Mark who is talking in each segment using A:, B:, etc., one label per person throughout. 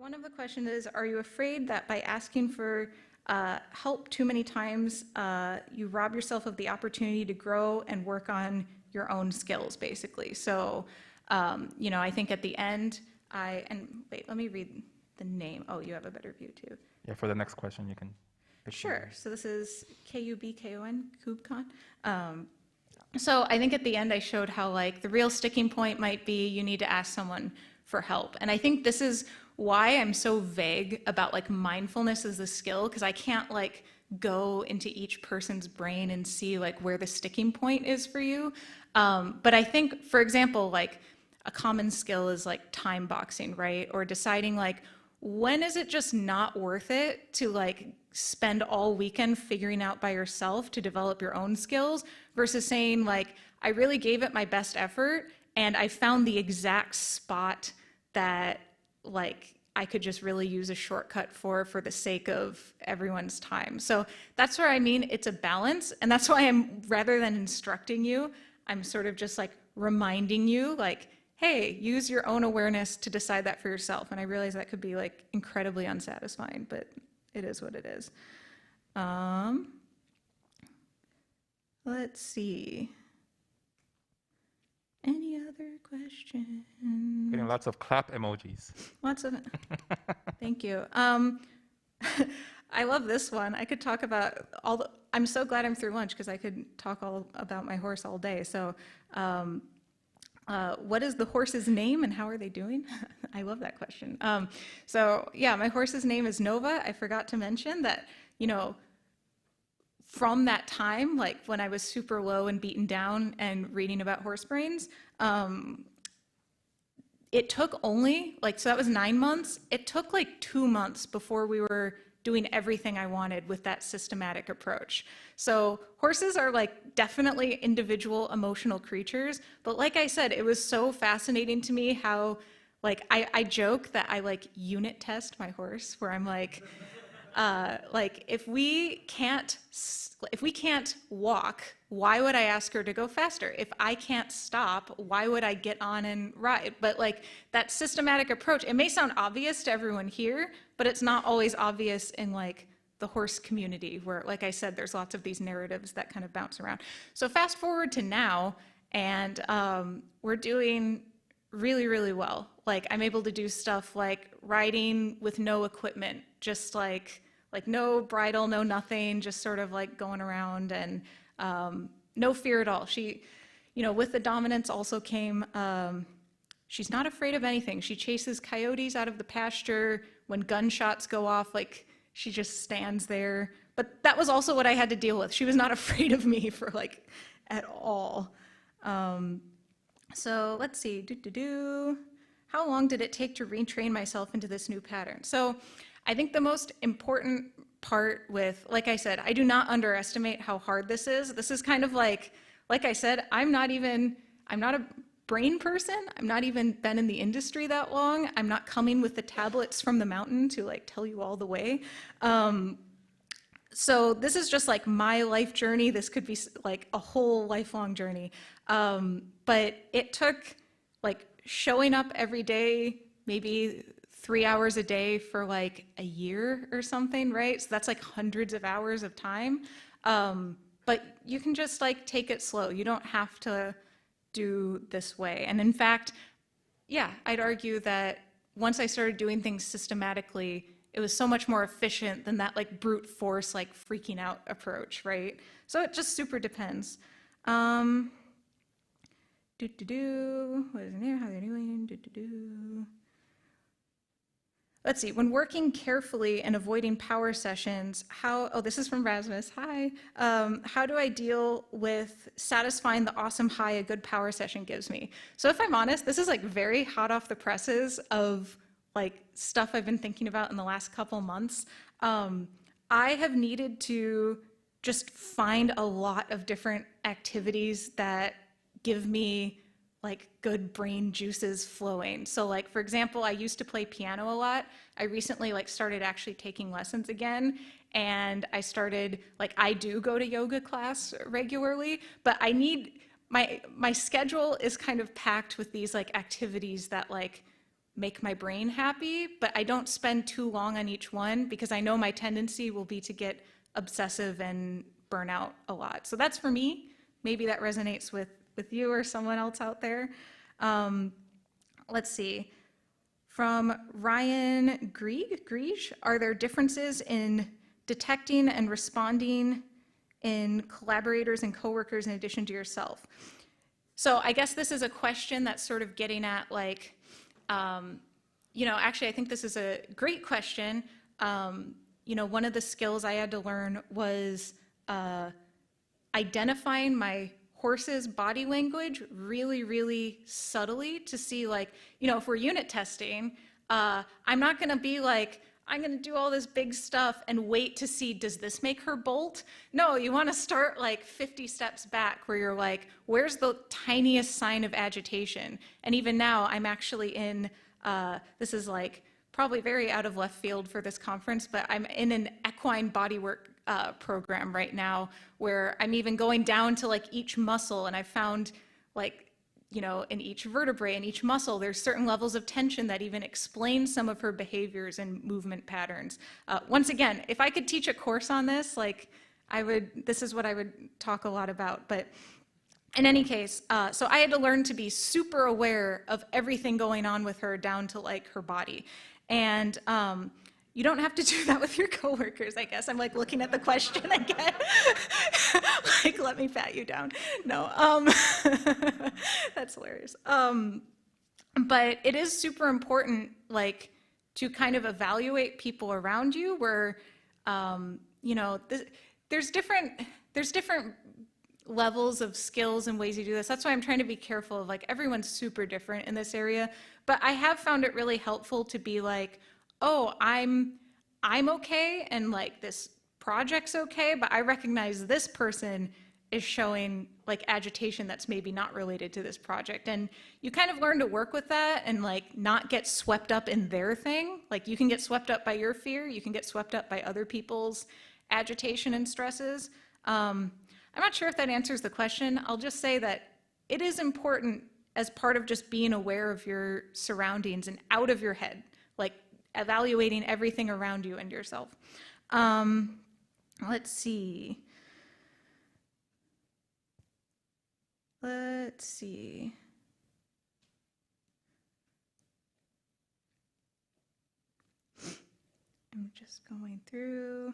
A: One of the questions is, are you afraid that by asking for help too many times, you rob yourself of the opportunity to grow and work on your own skills, basically? So, I think at the end, wait, let me read the name. Oh, you have a better view too.
B: Yeah, for the next question, you can pick
A: Sure. So this is KUBKON, KUBCon. So I think at the end I showed how like the real sticking point might be you need to ask someone for help. And I think this is why I'm so vague about like mindfulness as a skill, because I can't like go into each person's brain and see like where the sticking point is for you. But I think, for example, like a common skill is like time boxing, right? Or deciding like, when is it just not worth it to like spend all weekend figuring out by yourself to develop your own skills versus saying like, I really gave it my best effort and I found the exact spot that like I could just really use a shortcut for the sake of everyone's time. So that's where I mean it's a balance, and that's why I'm, rather than instructing you, I'm sort of just like reminding you like, hey, use your own awareness to decide that for yourself. And I realize that could be like incredibly unsatisfying, but it is what it is. Let's see. Any other questions?
B: Getting lots of clap emojis.
A: Lots of, thank you. I love this one. I could talk about I'm so glad I'm through lunch because I could talk all about my horse all day. So what is the horse's name and how are they doing? I love that question. So yeah, my horse's name is Nova. I forgot to mention that, from that time, like when I was super low and beaten down and reading about horse brains, it took only, so that was 9 months. It took like 2 months before we were doing everything I wanted with that systematic approach. So horses are like definitely individual emotional creatures, but like I said, it was so fascinating to me how I joke that I like unit test my horse, where I'm like, if we can't walk, why would I ask her to go faster? If I can't stop, why would I get on and ride? But like that systematic approach, it may sound obvious to everyone here, but it's not always obvious in like the horse community where, like I said, there's lots of these narratives that kind of bounce around. So fast forward to now, and we're doing really, really well. Like I'm able to do stuff like riding with no equipment, just like no bridle, no nothing, just sort of like going around, and no fear at all. She, with the dominance also came, she's not afraid of anything. She chases coyotes out of the pasture. When gunshots go off, like she just stands there. But that was also what I had to deal with. She was not afraid of me for like at all. So let's see, How long did it take to retrain myself into this new pattern? So I think the most important part with, like I said, I do not underestimate how hard this is. This is kind of like I said, I'm not a brain person. I'm not even been in the industry that long. I'm not coming with the tablets from the mountain to like tell you all the way. So this is just like my life journey. This could be like a whole lifelong journey. But it took like showing up every day, maybe 3 hours a day for like a year or something, right? So that's like hundreds of hours of time. But you can just like take it slow. You don't have to do this way. And in fact, yeah, I'd argue that once I started doing things systematically, it was so much more efficient than that like brute force, like freaking out approach, right? So it just super depends. What is in there? How they're doing? Let's see, when working carefully and avoiding power sessions, this is from Rasmus, hi. How do I deal with satisfying the awesome high a good power session gives me? So if I'm honest, this is like very hot off the presses of like stuff I've been thinking about in the last couple months. I have needed to just find a lot of different activities that give me like good brain juices flowing. So like, for example, I used to play piano a lot. I recently like started actually taking lessons again. And I started, like I do go to yoga class regularly, but I need, my schedule is kind of packed with these like activities that like make my brain happy, but I don't spend too long on each one because I know my tendency will be to get obsessive and burn out a lot. So that's for me. Maybe that resonates with you or someone else out there. Let's see. From Ryan Griege, are there differences in detecting and responding in collaborators and coworkers in addition to yourself? So I guess this is a question that's sort of getting at like, actually I think this is a great question. One of the skills I had to learn was identifying my horse's body language really, really subtly to see like, if we're unit testing, I'm not gonna be like, I'm gonna do all this big stuff and wait to see, does this make her bolt? No, you wanna start like 50 steps back where you're like, where's the tiniest sign of agitation? And even now I'm actually in, this is like probably very out of left field for this conference, but I'm in an equine bodywork program right now where I'm even going down to like each muscle, and I found like, in each vertebrae and each muscle, there's certain levels of tension that even explain some of her behaviors and movement patterns. Once again, if I could teach a course on this, like this is what I would talk a lot about. But in any case, so I had to learn to be super aware of everything going on with her down to like her body. And you don't have to do that with your coworkers, I guess. I'm like looking at the question again. Like, let me pat you down. No, that's hilarious. But it is super important, like, to kind of evaluate people around you where, there's different levels of skills and ways you do this. That's why I'm trying to be careful of like, everyone's super different in this area. But I have found it really helpful to be like, oh, I'm okay, and like this project's okay, but I recognize this person is showing like agitation that's maybe not related to this project. And you kind of learn to work with that and like not get swept up in their thing. Like you can get swept up by your fear, you can get swept up by other people's agitation and stresses. I'm not sure if that answers the question. I'll just say that it is important as part of just being aware of your surroundings and out of your head, like evaluating everything around you and yourself. Let's see. I'm just going through.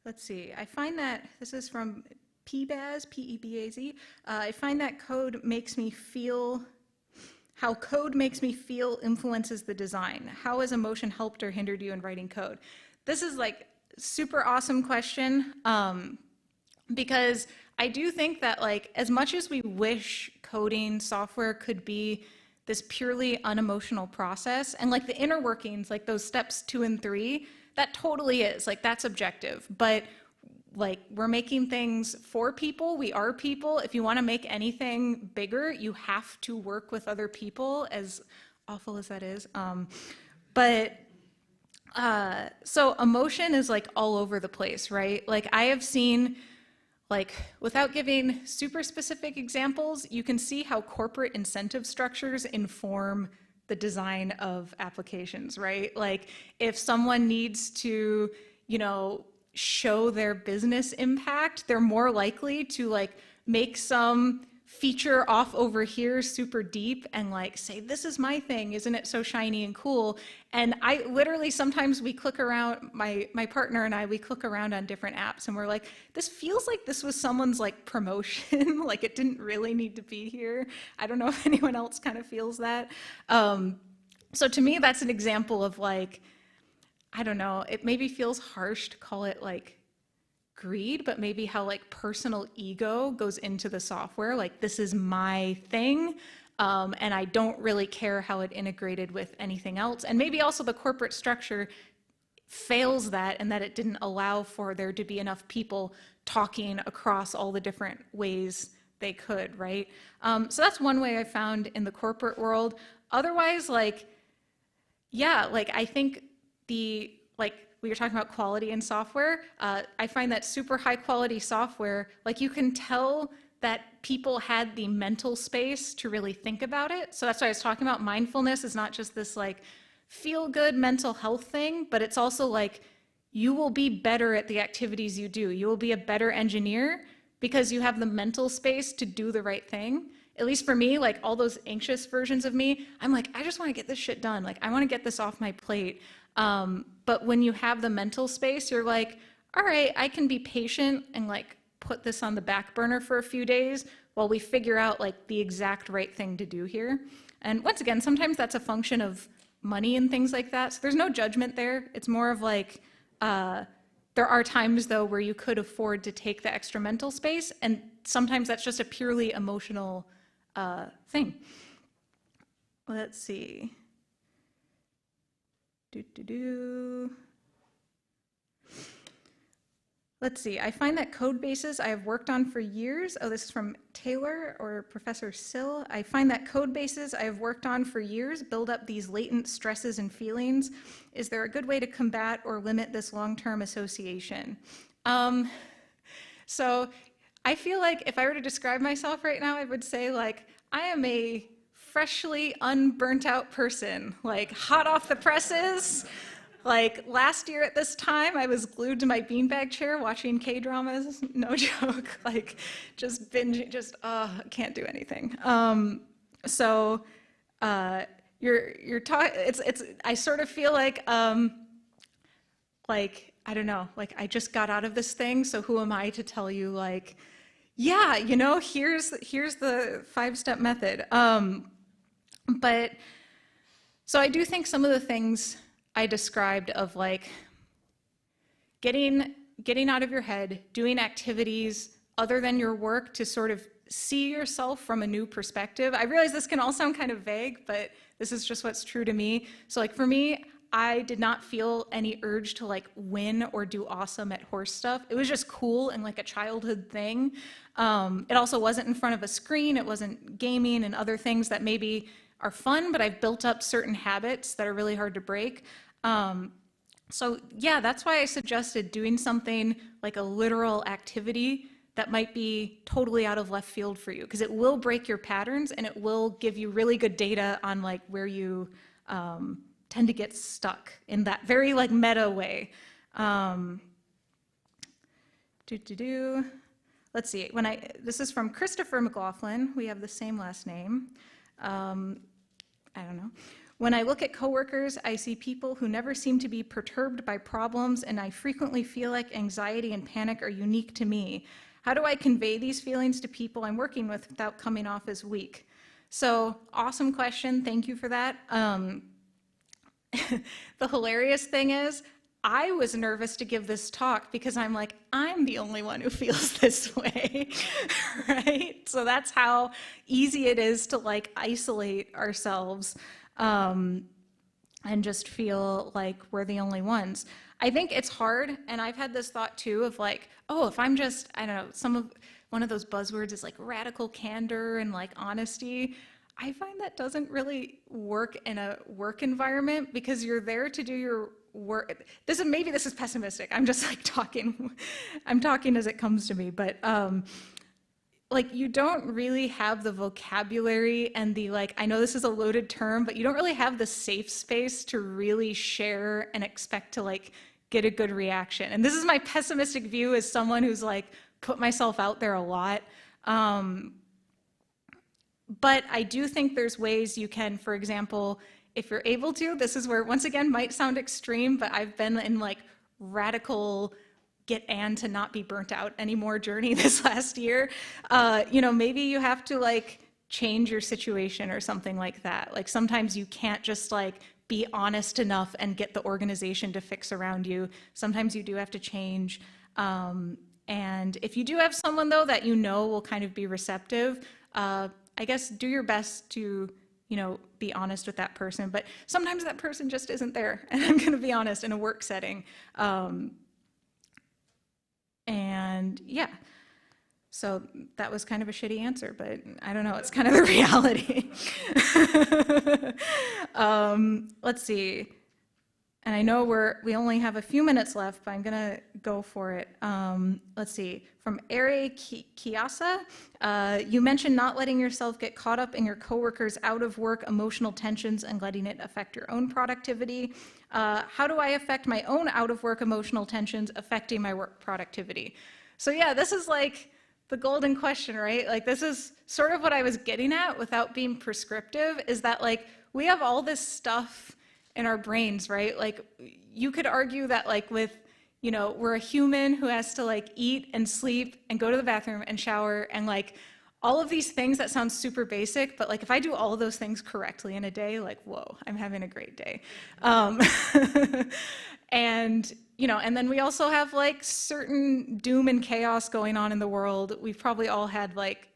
A: Let's see. I find that this is from PBAZ, P-E-B-A-Z. I find that how code makes me feel influences the design. How has emotion helped or hindered you in writing code? This is like super awesome question because I do think that like as much as we wish coding software could be this purely unemotional process and like the inner workings, like those steps 2 and 3, that totally is like that's objective. But like we're making things for people, we are people. If you want to make anything bigger, you have to work with other people, as awful as that is. So emotion is like all over the place, right? Like I have seen, like without giving super specific examples, you can see how corporate incentive structures inform the design of applications, right? Like if someone needs to, show their business impact, they're more likely to like make some feature off over here super deep and like say, this is my thing, isn't it so shiny and cool? And I literally, sometimes we click around, my partner and I, we click around on different apps and we're like, this feels like this was someone's like promotion, like it didn't really need to be here. I don't know if anyone else kind of feels that. So to me, that's an example of like, I don't know, it maybe feels harsh to call it like greed, but maybe how like personal ego goes into the software, like this is my thing, and I don't really care how it integrated with anything else. And maybe also the corporate structure fails that, and that it didn't allow for there to be enough people talking across all the different ways they could, right? So that's one way I found in the corporate world. Otherwise, like, yeah, like I think like we were talking about quality in software, I find that super high quality software, like you can tell that people had the mental space to really think about it. So that's why I was talking about mindfulness is not just this like feel good mental health thing, but it's also like you will be better at the activities you do. You will be a better engineer because you have the mental space to do the right thing. At least for me, like all those anxious versions of me, I'm like, I just want to get this shit done. Like, I want to get this off my plate. But when you have the mental space, you're like, all right, I can be patient and like put this on the back burner for a few days while we figure out like the exact right thing to do here. And once again, sometimes that's a function of money and things like that. So there's no judgment there. It's more of like, there are times though where you could afford to take the extra mental space, and sometimes that's just a purely emotional thing. Let's see. Let's see, I find that code bases I have worked on for years, oh, this is from Taylor or Professor Sill. I find that code bases I have worked on for years build up these latent stresses and feelings. Is there a good way to combat or limit this long-term association? So I feel like if I were to describe myself right now, I would say like, I am a freshly unburnt out person, like hot off the presses. Like last year at this time, I was glued to my beanbag chair watching K-dramas, no joke, like just binging, just, can't do anything. So you're talking, I sort of feel like, I don't know, like I just got out of this thing, so who am I to tell you like, yeah, you know, here's the 5-step method. But, so I do think some of the things I described of like getting out of your head, doing activities other than your work to sort of see yourself from a new perspective. I realize this can all sound kind of vague, but this is just what's true to me. So like for me, I did not feel any urge to like win or do awesome at horse stuff. It was just cool and like a childhood thing. It also wasn't in front of a screen. It wasn't gaming and other things that maybe are fun, but I've built up certain habits that are really hard to break. So yeah, that's why I suggested doing something like a literal activity that might be totally out of left field for you, because it will break your patterns and it will give you really good data on like where you tend to get stuck in that very like meta way. Let's see, this is from Christopher McLaughlin. We have the same last name. I don't know. When I look at coworkers, I see people who never seem to be perturbed by problems, and I frequently feel like anxiety and panic are unique to me. How do I convey these feelings to people I'm working with without coming off as weak? So, awesome question. Thank you for that. The hilarious thing is, I was nervous to give this talk because I'm like, I'm the only one who feels this way, right? So that's how easy it is to like isolate ourselves and just feel like we're the only ones. I think it's hard, and I've had this thought too of like, oh, if I'm just, I don't know, one of those buzzwords is like radical candor and like honesty. I find that doesn't really work in a work environment because you're there to do your work. Maybe this is pessimistic. I'm just like I'm talking as it comes to me, but like you don't really have the vocabulary and the like, I know this is a loaded term, but you don't really have the safe space to really share and expect to like get a good reaction. And this is my pessimistic view as someone who's like put myself out there a lot. But I do think there's ways you can, for example, if you're able to, this is where, once again, might sound extreme, but I've been in like radical get Anne to not be burnt out anymore journey this last year. You know, maybe you have to like change your situation or something like that. Like sometimes you can't just like be honest enough and get the organization to fix around you. Sometimes you do have to change. And if you do have someone though that you know will kind of be receptive, I guess do your best to, you know, be honest with that person, but sometimes that person just isn't there. And I'm going to be honest, in a work setting. And yeah, so that was kind of a shitty answer, but I don't know, it's kind of the reality. Let's see. And I know we only have a few minutes left, but I'm gonna go for it. Let's see, from Ere Kiasa, you mentioned not letting yourself get caught up in your coworkers' out of work emotional tensions and letting it affect your own productivity. How do I affect my own out of work emotional tensions affecting my work productivity? So yeah, this is like the golden question, right? Like this is sort of what I was getting at without being prescriptive, is that like we have all this stuff in our brains, right? Like you could argue that like with, you know, we're a human who has to like eat and sleep and go to the bathroom and shower and like all of these things that sound super basic, but like if I do all of those things correctly in a day, like, whoa, I'm having a great day. And, you know, and then we also have like certain doom and chaos going on in the world. We've probably all had like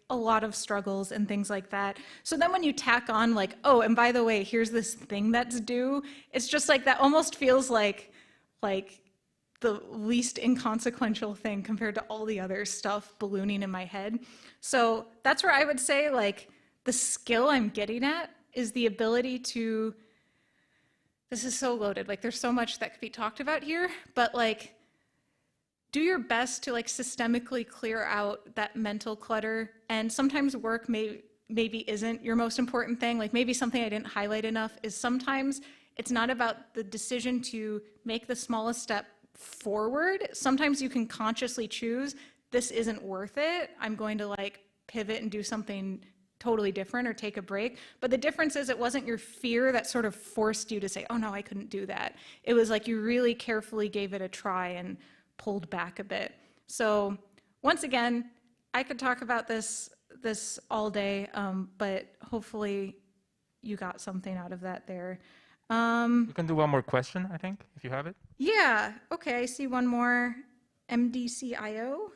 A: a lot of struggles and things like that. So then when you tack on like, oh, and by the way, here's this thing that's due, it's just like that almost feels like the least inconsequential thing compared to all the other stuff ballooning in my head. So that's where I would say like the skill I'm getting at is the ability to, this is so loaded, like there's so much that could be talked about here, but like do your best to like systemically clear out that mental clutter. And sometimes work maybe isn't your most important thing. Like maybe something I didn't highlight enough is sometimes it's not about the decision to make the smallest step forward. Sometimes you can consciously choose, this isn't worth it. I'm going to like pivot and do something totally different or take a break. But the difference is it wasn't your fear that sort of forced you to say, oh no, I couldn't do that. It was like you really carefully gave it a try and pulled back a bit. So once again, I could talk about this all day, but hopefully you got something out of that there.
B: You can do one more question, I think, if you have it.
A: Yeah, okay, I see one more. MDCIO.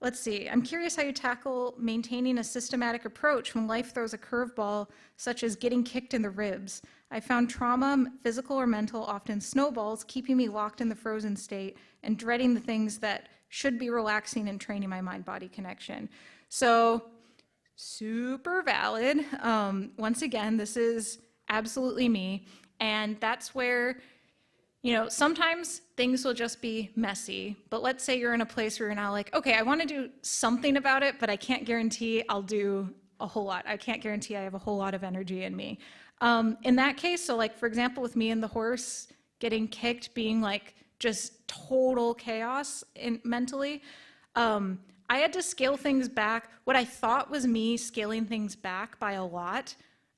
A: Let's see, I'm curious how you tackle maintaining a systematic approach when life throws a curveball, such as getting kicked in the ribs. I found trauma, physical or mental, often snowballs, keeping me locked in the frozen state and dreading the things that should be relaxing and training my mind-body connection. So, super valid. Once again, this is absolutely me. And that's where, you know, sometimes things will just be messy, but let's say you're in a place where you're now like, okay, I want to do something about it, but I can't guarantee I'll do a whole lot. I can't guarantee I have a whole lot of energy in me. In that case, so like, for example, with me and the horse getting kicked, being like just total chaos mentally, I had to scale things back. What I thought was me scaling things back by a lot,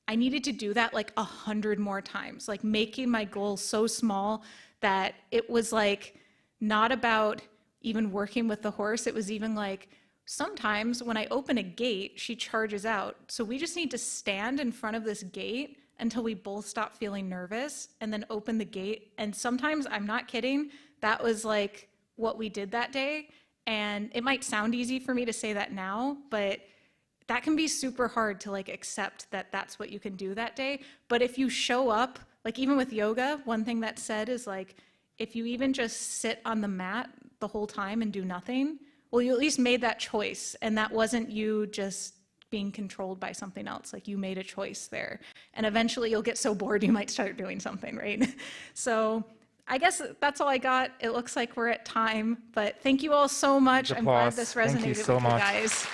A: I needed to do that like 100 more times, like making my goal so small that it was like not about even working with the horse. It was even like sometimes when I open a gate, she charges out. So we just need to stand in front of this gate until we both stop feeling nervous and then open the gate. And sometimes, I'm not kidding, that was like what we did that day. And it might sound easy for me to say that now, but that can be super hard to like accept that that's what you can do that day. But if you show up, like even with yoga, one thing that's said is like, if you even just sit on the mat the whole time and do nothing, well, you at least made that choice. And that wasn't you just being controlled by something else. Like you made a choice there. And eventually you'll get so bored you might start doing something, right? So I guess that's all I got. It looks like we're at time, but thank you all so much. I'm glad this resonated with you guys.